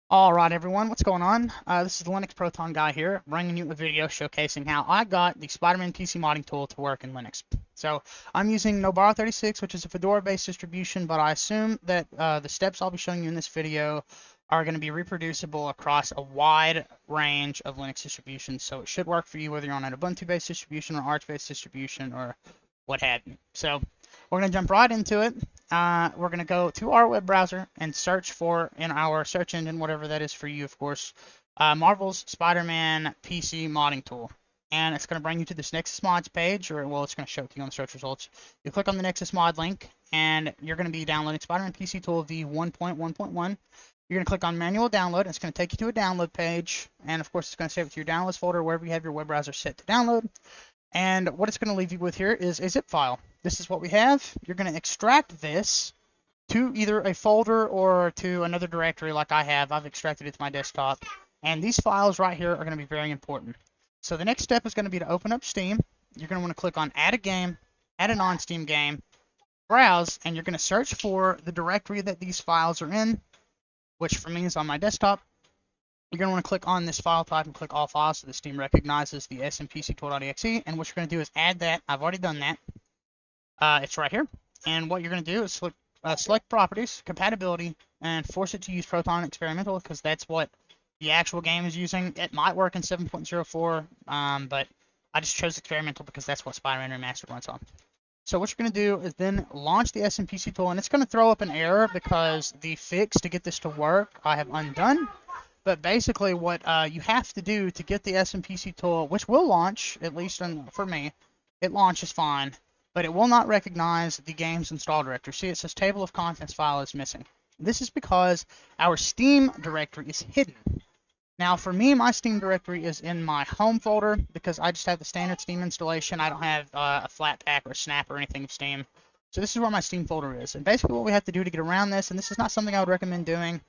Alright everyone, what's going on? This is the Linux Proton guy here, bringing you a video showcasing how I got the Spiderman PC modding tool to work in Linux. So, I'm using Nobara 36, which is a Fedora-based distribution, but I assume that the steps I'll be showing you in this video are going to be reproducible across a wide range of Linux distributions, so it should work for you whether you're on an Ubuntu-based distribution or Arch-based distribution or what have you. So, we're going to jump right into it. We're going to go to our web browser and search for, in our search engine, whatever that is for you, of course, Marvel's Spider-Man PC modding tool. And it's going to bring you to this Nexus mods page, or, well, it's going to show it to you on the search results. You click on the Nexus mod link, and you're going to be downloading Spider-Man PC tool v1.1.1. You're going to click on manual download, and it's going to take you to a download page. And, of course, it's going to save it to your downloads folder, wherever you have your web browser set to download. And what it's going to leave you with here is a zip file. This is what we have. You're going to extract this to either a folder or to another directory like I have. I've extracted it to my desktop. And these files right here are going to be very important. So the next step is going to be to open up Steam. You're going to want to click on Add a Game, Add a Non-Steam Game, Browse, and you're going to search for the directory that these files are in, which for me is on my desktop. You're going to want to click on this file type and click All Files so the Steam recognizes the smpctool.exe. And what you're going to do is add that. I've already done that. It's right here. And what you're going to do is select Properties, Compatibility, and force it to use Proton Experimental because that's what the actual game is using. It might work in 7.04, but I just chose Experimental because that's what Spider-Man Remastered runs on. So what you're going to do is then launch the SMPC tool, and it's going to throw up an error because the fix to get this to work I have undone. But basically what you have to do to get the SMPC tool, which will launch, at least for me, it launches fine, but it will not recognize the game's install directory. See, it says table of contents file is missing. This is because our Steam directory is hidden. Now for me, my Steam directory is in my home folder because I just have the standard Steam installation. I don't have a Flatpak or a Snap or anything of Steam. So this is where my Steam folder is. And basically what we have to do to get around this, and this is not something I would recommend doing,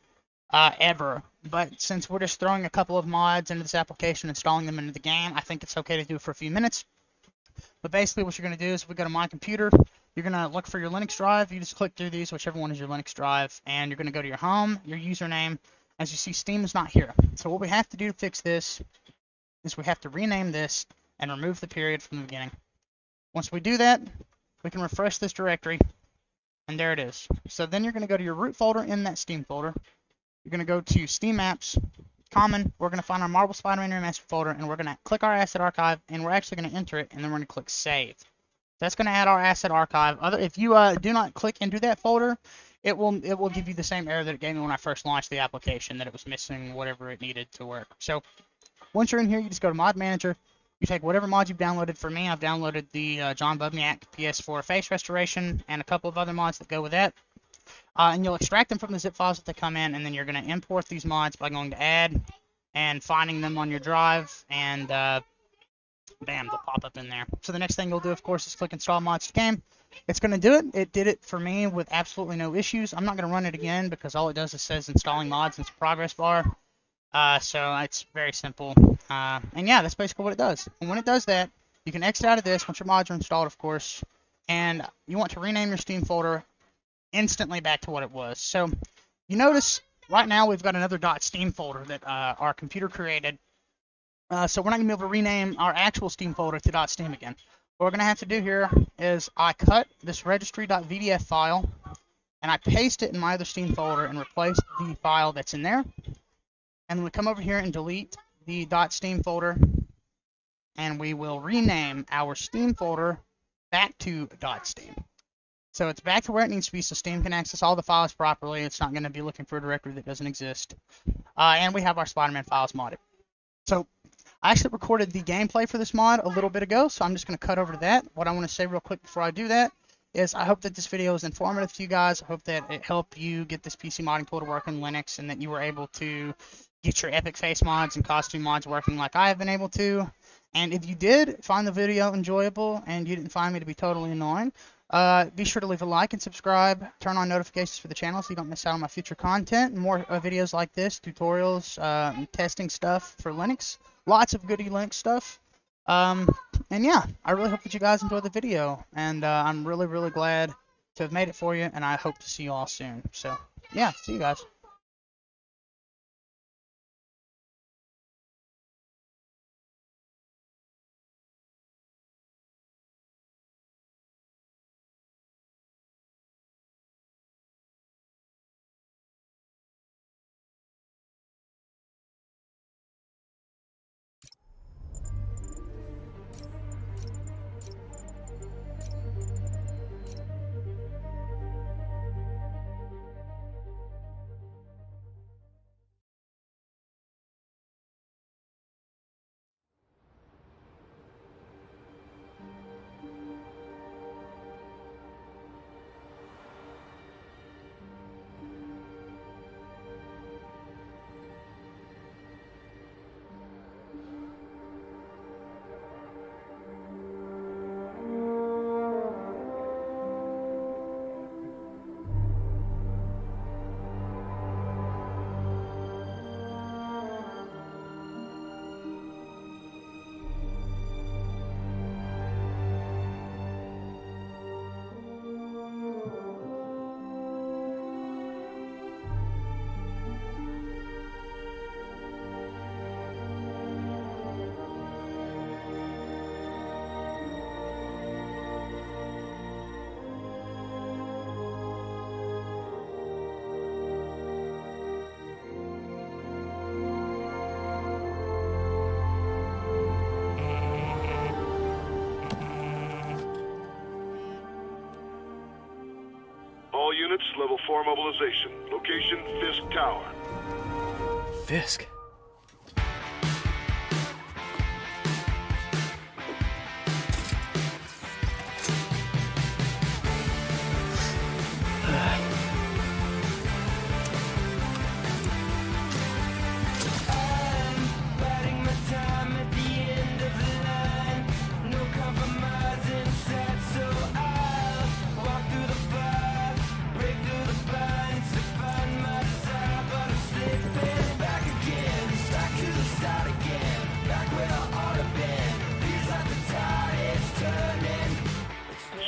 ever. But since we're just throwing a couple of mods into this application, installing them into the game, I think it's okay to do it for a few minutes. But basically what you're going to do is we go to My Computer, you're going to look for your Linux drive, you just click through these, whichever one is your Linux drive, and you're going to go to your home, your username. As you see, Steam is not here. So what we have to do to fix this is we have to rename this and remove the period from the beginning. Once we do that, we can refresh this directory, and there it is. So then you're going to go to your root folder in that Steam folder. You're going to go to Steam Apps, Common. We're going to find our Marvel Spider-Man Remastered folder, and we're going to click our asset archive, and we're actually going to enter it, and then we're going to click Save. That's going to add our asset archive. If you do not click into that folder, it will give you the same error that it gave me when I first launched the application, that it was missing whatever it needed to work. So once you're in here, you just go to Mod Manager. You take whatever mod you've downloaded. For me, I've downloaded the John Bubniak PS4 Face Restoration and a couple of other mods that go with that. And you'll extract them from the zip files that they come in, and then you're going to import these mods by going to Add and finding them on your drive, and bam, they'll pop up in there. So the next thing you'll do, of course, is click Install Mods to Game. It's going to do it. It did it for me with absolutely no issues. I'm not going to run it again because all it does is says installing mods in its progress bar. So it's very simple. And yeah, that's basically what it does. And when it does that, you can exit out of this once your mods are installed, of course, and you want to rename your Steam folder instantly back to what it was. So you notice right now we've got another .steam folder that our computer created. So we're not going to be able to rename our actual Steam folder to .steam again. What we're going to have to do here is I cut this registry.vdf file and I paste it in my other Steam folder and replace the file that's in there. And then we come over here and delete the .steam folder, and we will rename our Steam folder back to .steam. So it's back to where it needs to be so Steam can access all the files properly. It's not going to be looking for a directory that doesn't exist. And we have our Spider-Man files modded. So I actually recorded the gameplay for this mod a little bit ago, so I'm just going to cut over to that. What I want to say real quick before I do that is I hope that this video is informative to you guys. I hope that it helped you get this PC modding tool to work in Linux, and that you were able to get your epic face mods and costume mods working like I have been able to. And if you did find the video enjoyable and you didn't find me to be totally annoying, be sure to leave a like and subscribe. Turn on notifications for the channel so you don't miss out on my future content. More videos like this, tutorials, testing stuff for Linux. Lots of goody Linux stuff. And yeah, I really hope that you guys enjoyed the video. And I'm really, really glad to have made it for you. And I hope to see you all soon. So yeah, see you guys. units, level 4 mobilization. Location, Fisk Tower. Fisk?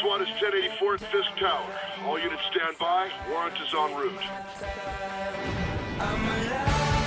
SWAT is 1084 at Fisk Tower. All units stand by. Warrant is en route. I'm alive.